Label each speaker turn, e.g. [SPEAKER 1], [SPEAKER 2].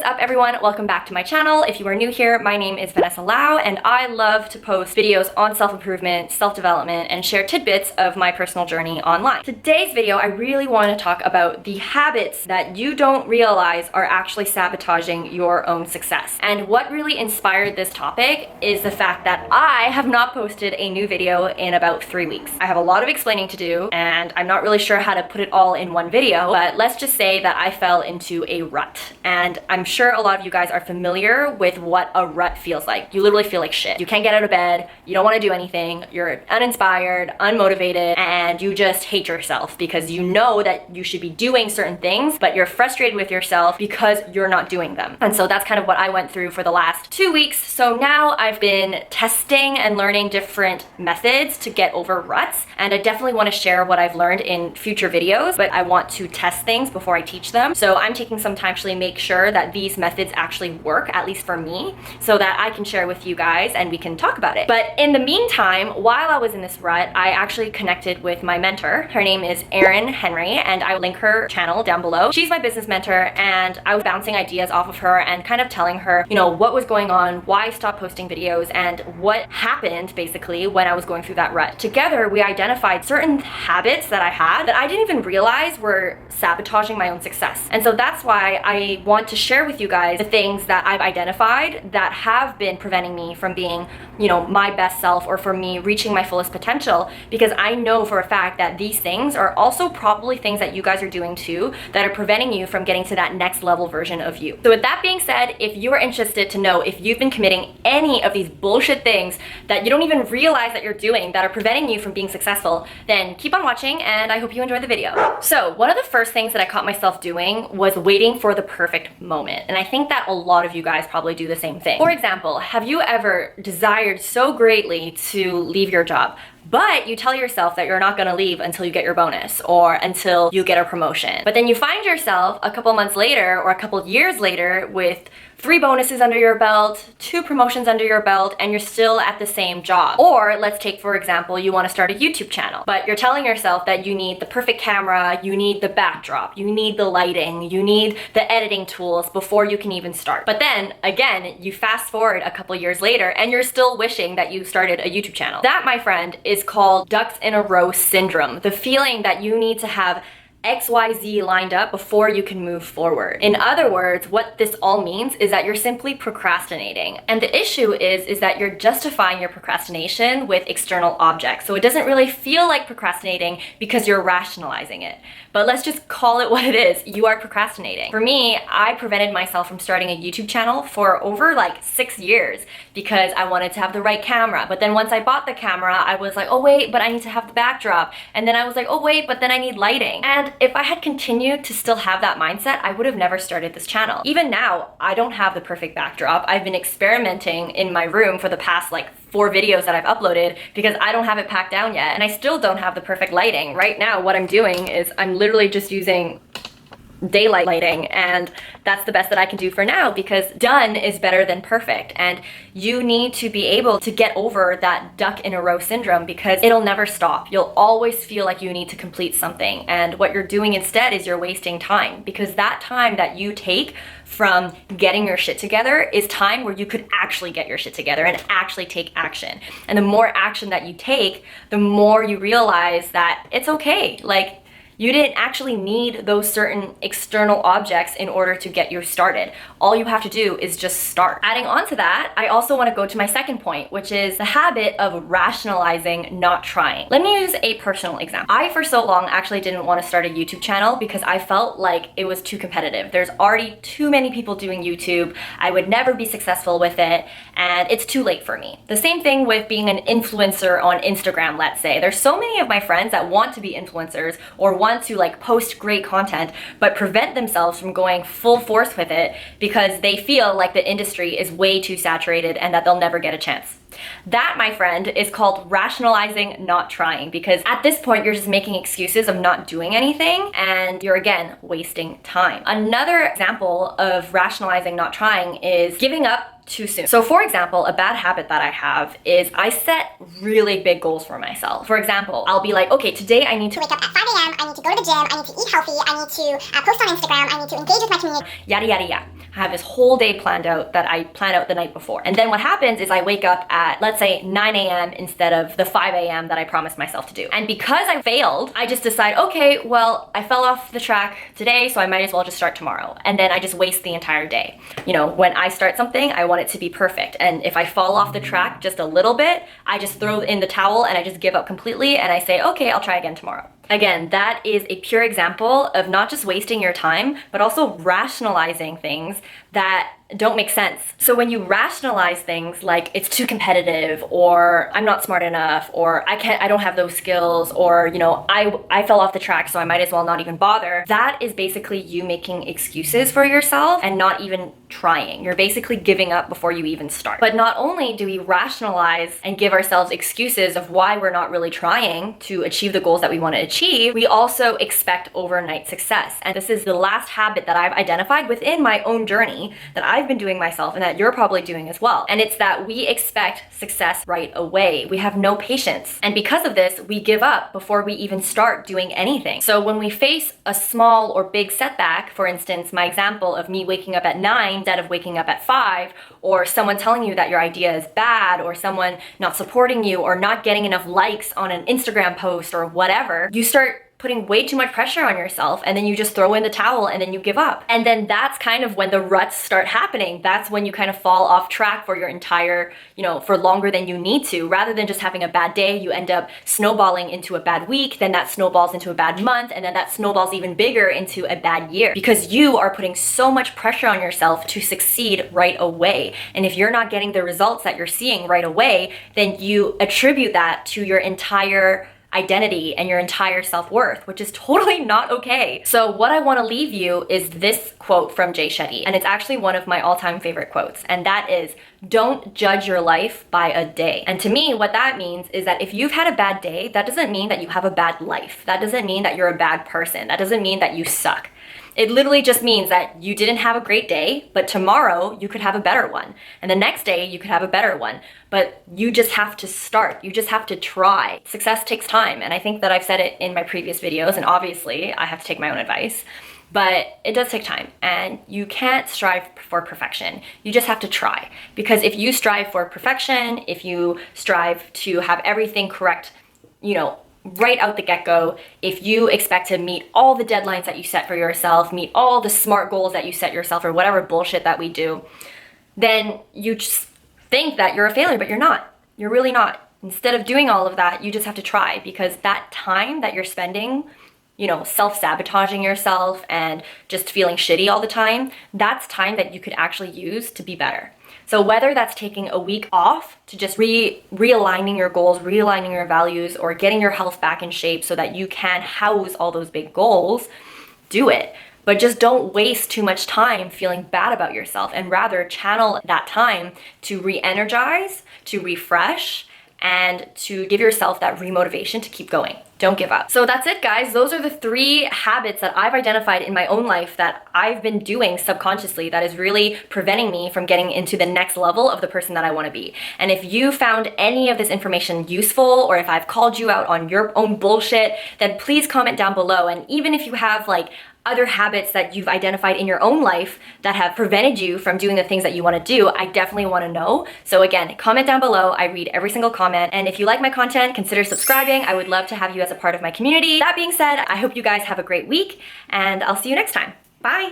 [SPEAKER 1] up everyone? Welcome back to my channel. If you are new here, my name is Vanessa Lau and I love to post videos on self-improvement, self-development, and share tidbits of my personal journey online. Today's video, I really want to talk about the habits that you don't realize are actually sabotaging your own success. And what really inspired this topic is the fact that I have not posted a new video in about 3 weeks. I have a lot of explaining to do and I'm not really sure how to put it all in one video, but let's just say that I fell into a rut. And I'm sure a lot of you guys are familiar with what a rut feels like. You literally feel like shit. You can't get out of bed, you don't want to do anything, you're uninspired, unmotivated, and you just hate yourself because you know that you should be doing certain things, but you're frustrated with yourself because you're not doing them. And so that's kind of what I went through for the last 2 weeks. So now I've been testing and learning different methods to get over ruts, and I definitely want to share what I've learned in future videos, but I want to test things before I teach them. So I'm taking some time to actually make sure that these methods actually work, at least for me, so that I can share with you guys and we can talk about it. But in the meantime, while I was in this rut, I actually connected with my mentor. Her name is Erin Henry, and I will link her channel down below. She's my business mentor, and I was bouncing ideas off of her and kind of telling her, you know, what was going on, why I stopped posting videos, and what happened basically when I was going through that rut. Together, we identified certain habits that I had that I didn't even realize were sabotaging my own success. And so that's why I want to share with you guys the things that I've identified that have been preventing me from being, you know, my best self, or for me reaching my fullest potential, because I know for a fact that these things are also probably things that you guys are doing too that are preventing you from getting to that next level version of you. So with that being said, if you are interested to know if you've been committing any of these bullshit things that you don't even realize that you're doing that are preventing you from being successful, then keep on watching and I hope you enjoy the video. So one of the first things that I caught myself doing was waiting for the perfect moment. And I think that a lot of you guys probably do the same thing. For example, have you ever desired so greatly to leave your job, but you tell yourself that you're not gonna leave until you get your bonus or until you get a promotion? But then you find yourself a couple months later or a couple years later with 3 bonuses under your belt, 2 promotions under your belt, and you're still at the same job. Or let's take, for example, you want to start a YouTube channel, but you're telling yourself that you need the perfect camera, you need the backdrop, you need the lighting, you need the editing tools before you can even start. But then again, you fast forward a couple years later and you're still wishing that you started a YouTube channel. That, my friend, is called ducks in a row syndrome. The feeling that you need to have XYZ lined up before you can move forward. In other words, what this all means is that you're simply procrastinating. And the issue is that you're justifying your procrastination with external objects. So it doesn't really feel like procrastinating because you're rationalizing it. But let's just call it what it is. You are procrastinating. For me, I prevented myself from starting a YouTube channel for over like 6 years because I wanted to have the right camera. But then once I bought the camera, I was like, oh wait, but I need to have the backdrop. And then I was like, oh wait, but then I need lighting. And if I had continued to still have that mindset, I would have never started this channel. Even now, I don't have the perfect backdrop. I've been experimenting in my room for the past like 4 videos that I've uploaded because I don't have it packed down yet, and I still don't have the perfect lighting. Right now, what I'm doing is I'm literally just using daylight lighting, and that's the best that I can do for now because done is better than perfect. And you need to be able to get over that duck in a row syndrome because it'll never stop. You'll always feel like you need to complete something, and what you're doing instead is you're wasting time, because that time that you take from getting your shit together is time where you could actually get your shit together and actually take action. And the more action that you take, the more you realize that it's okay. Like, you didn't actually need those certain external objects in order to get you started. All you have to do is just start. Adding on to that, I also want to go to my second point, which is the habit of rationalizing not trying. Let me use a personal example. I, for so long, actually didn't want to start a YouTube channel because I felt like it was too competitive. There's already too many people doing YouTube. I would never be successful with it, and it's too late for me. The same thing with being an influencer on Instagram, let's say. There's so many of my friends that want to be influencers or want to like post great content, but prevent themselves from going full force with it because they feel like the industry is way too saturated and that they'll never get a chance. That, my friend, is called rationalizing not trying, because at this point you're just making excuses of not doing anything and you're again wasting time. Another example of rationalizing not trying is giving up too soon. So for example, a bad habit that I have is I set really big goals for myself. For example, I'll be like, okay, today I need to
[SPEAKER 2] wake up at 5 a.m., I need to go to the gym, I need to eat healthy, I need to post on Instagram, I need to engage with my community.
[SPEAKER 1] Yada, yada, yada. I have this whole day planned out that I planned out the night before. And then what happens is I wake up at, let's say, 9 a.m. instead of the 5 a.m. that I promised myself to do. And because I failed, I just decide, okay, well, I fell off the track today, so I might as well just start tomorrow. And then I just waste the entire day. You know, when I start something, I want it to be perfect. And if I fall off the track just a little bit, I just throw in the towel and I just give up completely and I say, okay, I'll try again tomorrow. Again, that is a pure example of not just wasting your time, but also rationalizing things that don't make sense. So when you rationalize things like it's too competitive, or I'm not smart enough, or I don't have those skills, or you know, I fell off the track, so I might as well not even bother. That is basically you making excuses for yourself and not even trying. You're basically giving up before you even start. But not only do we rationalize and give ourselves excuses of why we're not really trying to achieve the goals that we want to achieve, we also expect overnight success. And this is the last habit that I've identified within my own journey that I've been doing myself and that you're probably doing as well. And it's that we expect success right away. We have no patience. And because of this, we give up before we even start doing anything. So when we face a small or big setback, for instance, my example of me waking up at 9 instead of waking up at 5, or someone telling you that your idea is bad, or someone not supporting you, or not getting enough likes on an Instagram post or whatever, you start putting way too much pressure on yourself, and then you just throw in the towel and then you give up. And then that's kind of when the ruts start happening. That's when you kind of fall off track for your entire, for longer than you need to. Rather than just having a bad day, you end up snowballing into a bad week, then that snowballs into a bad month, and then that snowballs even bigger into a bad year, because you are putting so much pressure on yourself to succeed right away. And if you're not getting the results that you're seeing right away, then you attribute that to your entire identity and your entire self-worth, which is totally not okay. So what I want to leave you is this quote from Jay Shetty, and it's actually one of my all-time favorite quotes, and that is, don't judge your life by a day. And to me, what that means is that if you've had a bad day, that doesn't mean that you have a bad life. That doesn't mean that you're a bad person. That doesn't mean that you suck. It literally just means that you didn't have a great day, but tomorrow you could have a better one. And the next day you could have a better one. But you just have to start. You just have to try. Success takes time. And I think that I've said it in my previous videos, and obviously I have to take my own advice. But it does take time, and you can't strive for perfection. You just have to try. Because if you strive for perfection, if you strive to have everything correct, right out the get-go, if you expect to meet all the deadlines that you set for yourself, meet all the SMART goals that you set yourself, or whatever bullshit that we do, then you just think that you're a failure, but you're not. You're really not. Instead of doing all of that, you just have to try, because that time that you're spending, self-sabotaging yourself and just feeling shitty all the time, that's time that you could actually use to be better. So whether that's taking a week off to just realigning your goals, realigning your values, or getting your health back in shape so that you can house all those big goals, do it. But just don't waste too much time feeling bad about yourself, and rather channel that time to re-energize, to refresh, and to give yourself that remotivation to keep going. Don't give up. So that's it, guys. Those are the 3 habits that I've identified in my own life that I've been doing subconsciously that is really preventing me from getting into the next level of the person that I want to be. And if you found any of this information useful, or if I've called you out on your own bullshit, then please comment down below. And even if you have other habits that you've identified in your own life that have prevented you from doing the things that you want to do, I definitely want to know. So again, comment down below. I read every single comment. And if you like my content, consider subscribing. I would love to have you as a part of my community. That being said, I hope you guys have a great week, and I'll see you next time. Bye.